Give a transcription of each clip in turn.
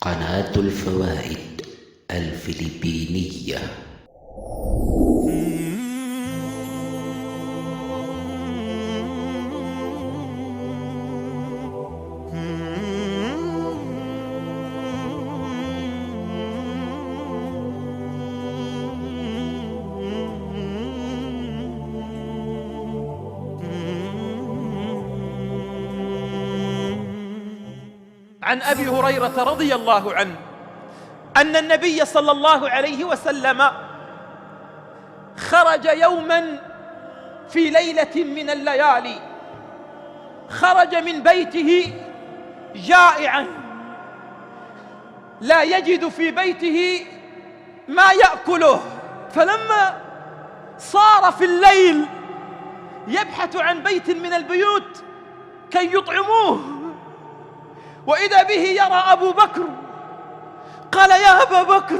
قناة الفوائد الفلبينية. عن أبي هريرة رضي الله عنه أن النبي صلى الله عليه وسلم خرج يوما في ليلة من الليالي، خرج من بيته جائعا لا يجد في بيته ما يأكله، فلما صار في الليل يبحث عن بيت من البيوت كي يطعموه، وإذا به يرى أبو بكر. قال: يا أبا بكر،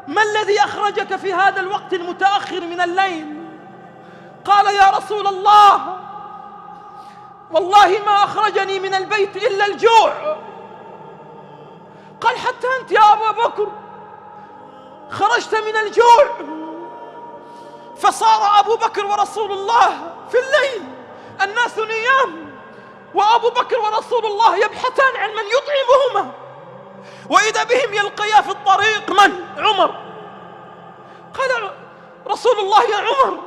ما الذي أخرجك في هذا الوقت المتأخر من الليل؟ قال: يا رسول الله، والله ما أخرجني من البيت إلا الجوع. قال: حتى أنت يا أبا بكر خرجت من الجوع؟ فصار أبو بكر ورسول الله في الليل، الناس نيام، وأبو بكر ورسول الله يبحثان عن من يطعمهما، وإذا بهم يلقيا في الطريق من؟ عمر. قال رسول الله: يا عمر،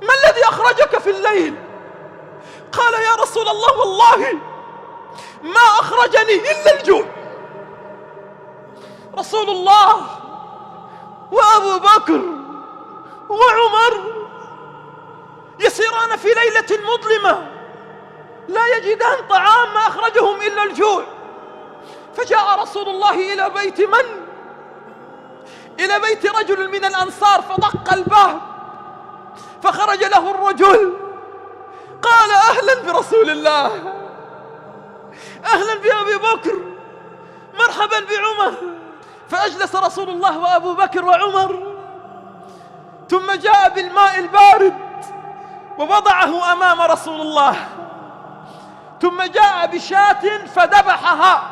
ما الذي أخرجك في الليل؟ قال: يا رسول الله، والله ما أخرجني إلا الجوع. رسول الله وأبو بكر وعمر يسيران في ليلة مظلمة لا يجدان طعام، ما أخرجهم إلا الجوع. فجاء رسول الله إلى بيت من؟ إلى بيت رجل من الأنصار، فدق الباب، فخرج له الرجل. قال: أهلا برسول الله، أهلا بأبي بكر، مرحبا بعمر. فأجلس رسول الله وأبو بكر وعمر، ثم جاء بالماء البارد ووضعه أمام رسول الله، ثم جاء بشاة فذبحها،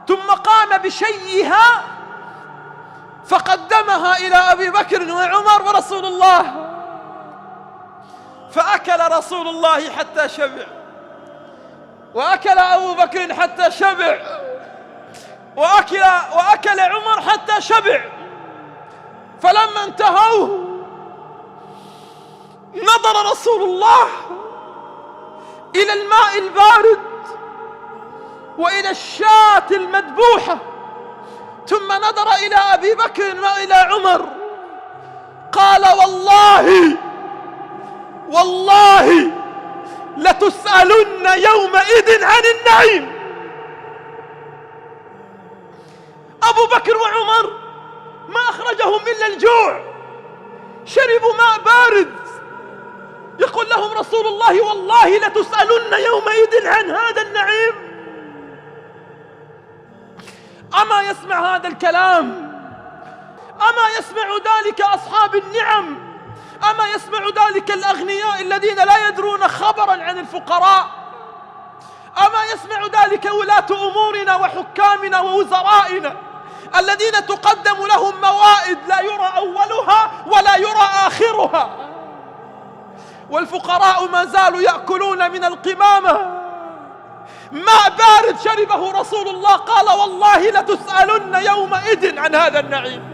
ثم قام بشيها فقدمها إلى أبي بكر وعمر ورسول الله. فأكل رسول الله حتى شبع، وأكل أبو بكر حتى شبع، وأكل عمر حتى شبع. فلما انتهوا نظر رسول الله إلى الماء البارد وإلى الشاة المذبوحة، ثم نظر إلى أبي بكر وإلى عمر. قال: والله لتسألن يومئذ عن النعيم. أبو بكر وعمر ما أخرجهم إلا الجوع، شربوا ماء بارد. يقول لهم رسول الله: والله لتسألن يومئذ عن هذا النعيم. أما يسمع هذا الكلام؟ أما يسمع ذلك أصحاب النعم؟ أما يسمع ذلك الأغنياء الذين لا يدرون خبرا عن الفقراء؟ أما يسمع ذلك ولاة أمورنا وحكامنا ووزرائنا الذين تقدم لهم موائد لا يرى أولها ولا يرى آخرها، والفقراء ما زالوا يأكلون من القمامة؟ ماء بارد شربه رسول الله، قال: والله لتسألن يومئذ عن هذا النعيم.